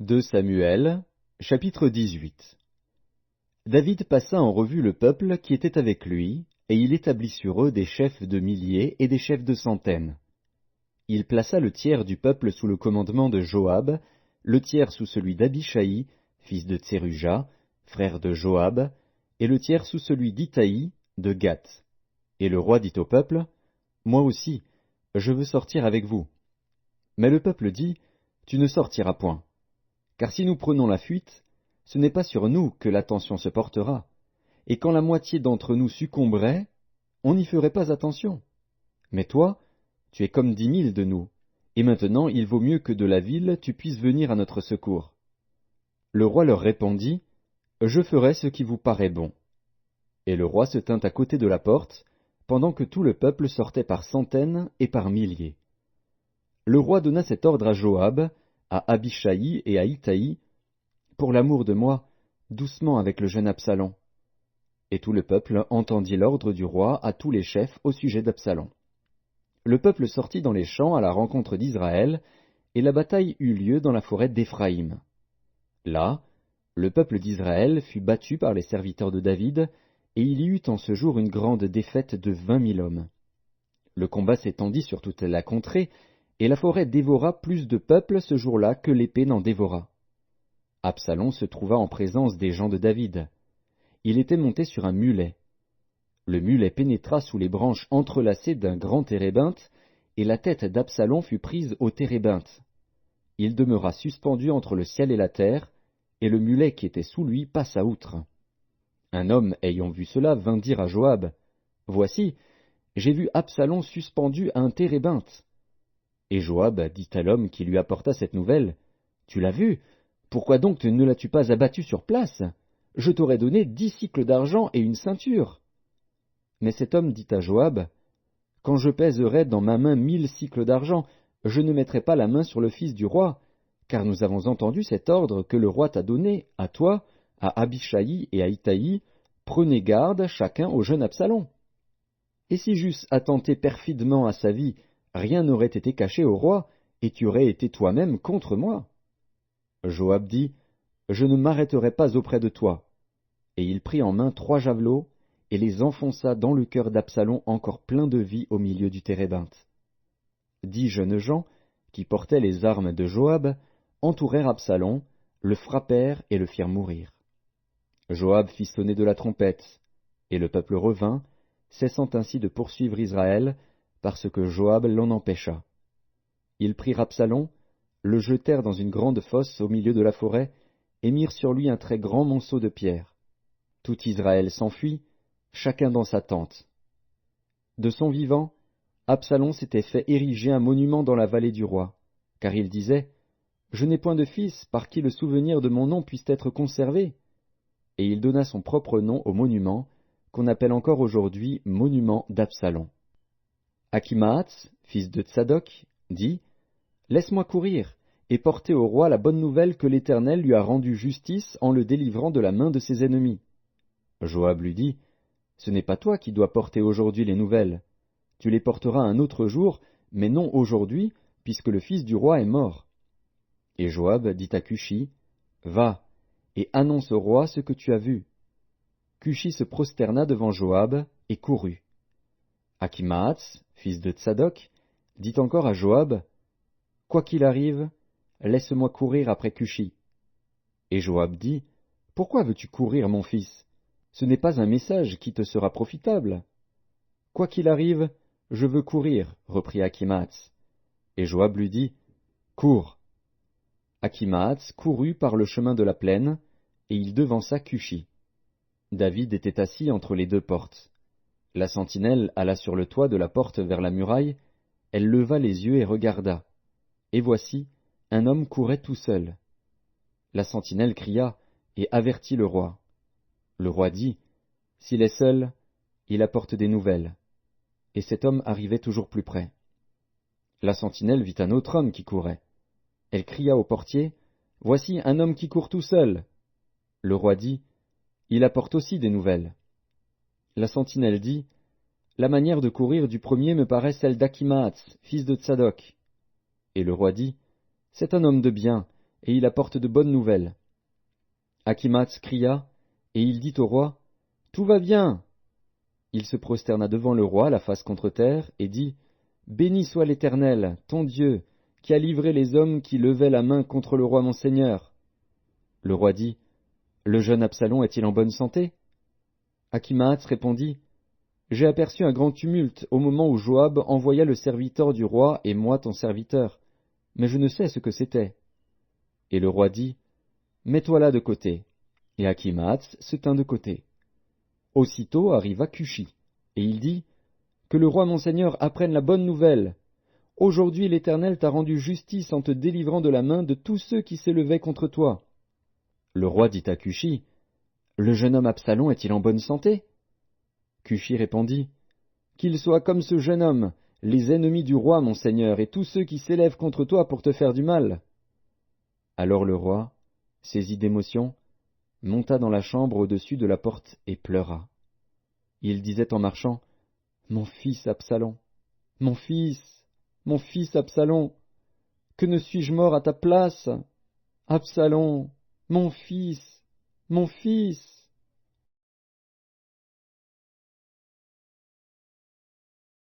2 Samuel, chapitre 18. David passa en revue le peuple qui était avec lui, et il établit sur eux des chefs de milliers et des chefs de centaines. Il plaça le tiers du peuple sous le commandement de Joab, le tiers sous celui d'Abishaï, fils de Tseruja, frère de Joab, et le tiers sous celui d'Itaï, de Gath. Et le roi dit au peuple, « Moi aussi, je veux sortir avec vous. » Mais le peuple dit, « Tu ne sortiras point. Car si nous prenons la fuite, ce n'est pas sur nous que l'attention se portera, et quand la moitié d'entre nous succomberait, on n'y ferait pas attention. Mais toi, tu es comme 10 000 de nous, et maintenant il vaut mieux que de la ville tu puisses venir à notre secours. » Le roi leur répondit, « Je ferai ce qui vous paraît bon. » Et le roi se tint à côté de la porte, pendant que tout le peuple sortait par centaines et par milliers. Le roi donna cet ordre à Joab, à Abishaï et à Itaï, « Pour l'amour de moi, doucement avec le jeune Absalom. » Et tout le peuple entendit l'ordre du roi à tous les chefs au sujet d'Absalom. Le peuple sortit dans les champs à la rencontre d'Israël, et la bataille eut lieu dans la forêt d'Éphraïm. Là, le peuple d'Israël fut battu par les serviteurs de David, et il y eut en ce jour une grande défaite de 20 000 hommes. Le combat s'étendit sur toute la contrée, et la forêt dévora plus de peuple ce jour-là que l'épée n'en dévora. Absalom se trouva en présence des gens de David. Il était monté sur un mulet. Le mulet pénétra sous les branches entrelacées d'un grand térébinthe, et la tête d'Absalom fut prise au térébinthe. Il demeura suspendu entre le ciel et la terre, et le mulet qui était sous lui passa outre. Un homme ayant vu cela vint dire à Joab, « Voici, j'ai vu Absalom suspendu à un térébinthe. » Et Joab dit à l'homme qui lui apporta cette nouvelle, « Tu l'as vu? Pourquoi donc ne l'as-tu pas abattu sur place? Je t'aurais donné 10 cycles d'argent et une ceinture. » Mais cet homme dit à Joab, « Quand je pèserai dans ma main 1000 cycles d'argent, je ne mettrai pas la main sur le fils du roi, car nous avons entendu cet ordre que le roi t'a donné, à toi, à Abishaï et à Itaï, prenez garde chacun au jeune Absalom. Et si j'eusse attenté perfidement à sa vie, rien n'aurait été caché au roi, et tu aurais été toi-même contre moi. » Joab dit, « Je ne m'arrêterai pas auprès de toi. » Et il prit en main 3 javelots, et les enfonça dans le cœur d'Absalom encore plein de vie au milieu du térébinthe. 10 jeunes gens, qui portaient les armes de Joab, entourèrent Absalom, le frappèrent et le firent mourir. Joab fit sonner de la trompette, et le peuple revint, cessant ainsi de poursuivre Israël, parce que Joab l'en empêcha. Ils prirent Absalom, le jetèrent dans une grande fosse au milieu de la forêt, et mirent sur lui un très grand monceau de pierres. Tout Israël s'enfuit, chacun dans sa tente. De son vivant, Absalom s'était fait ériger un monument dans la vallée du roi, car il disait, « Je n'ai point de fils par qui le souvenir de mon nom puisse être conservé. » Et il donna son propre nom au monument, qu'on appelle encore aujourd'hui monument d'Absalom. Achimaatz, fils de Tsadok, dit, « Laisse-moi courir, et porter au roi la bonne nouvelle que l'Éternel lui a rendu justice en le délivrant de la main de ses ennemis. » Joab lui dit, « Ce n'est pas toi qui dois porter aujourd'hui les nouvelles. Tu les porteras un autre jour, mais non aujourd'hui, puisque le fils du roi est mort. » Et Joab dit à Cushi, « Va, et annonce au roi ce que tu as vu. » Cushi se prosterna devant Joab et courut. Achimaatz, fils de Tsadok, dit encore à Joab, « Quoi qu'il arrive, laisse-moi courir après Cushi. » Et Joab dit, « Pourquoi veux-tu courir, mon fils? Ce n'est pas un message qui te sera profitable. »« Quoi qu'il arrive, je veux courir, reprit Achimaatz. Et Joab lui dit, « Cours. » Achimaatz courut par le chemin de la plaine, et il devança Cushi. David était assis entre les 2 portes. La sentinelle alla sur le toit de la porte vers la muraille, elle leva les yeux et regarda. Et voici, un homme courait tout seul. La sentinelle cria et avertit le roi. Le roi dit, « S'il est seul, il apporte des nouvelles. » Et cet homme arrivait toujours plus près. La sentinelle vit un autre homme qui courait. Elle cria au portier, « Voici un homme qui court tout seul. » Le roi dit, « Il apporte aussi des nouvelles. » La sentinelle dit, « La manière de courir du premier me paraît celle d'Achimaatz, fils de Tsadok. » Et le roi dit, « C'est un homme de bien, et il apporte de bonnes nouvelles. Achimath cria, et il dit au roi, Tout va bien. Il se prosterna devant le roi, la face contre terre, et dit, Béni soit l'Éternel, ton Dieu, qui a livré les hommes qui levaient la main contre le roi mon seigneur. Le roi dit, Le jeune Absalom est-il en bonne santé? Achimath répondit, J'ai aperçu un grand tumulte au moment où Joab envoya le serviteur du roi et moi ton serviteur, mais je ne sais ce que c'était. Et le roi dit, Mets-toi là de côté. Et Achimath se tint de côté. Aussitôt arriva Cushi, et il dit, Que le roi mon seigneur apprenne la bonne nouvelle. Aujourd'hui l'Éternel t'a rendu justice en te délivrant de la main de tous ceux qui s'élevaient contre toi. Le roi dit à Cushi, Le jeune homme Absalom est-il en bonne santé? Cushi répondit, Qu'il soit comme ce jeune homme, les ennemis du roi mon seigneur, et tous ceux qui s'élèvent contre toi pour te faire du mal. Alors le roi, saisi d'émotion, monta dans la chambre au-dessus de la porte et pleura. Il disait en marchant, Mon fils Absalom, mon fils Absalom, que ne suis-je mort à ta place? Absalom, mon fils, mon fils.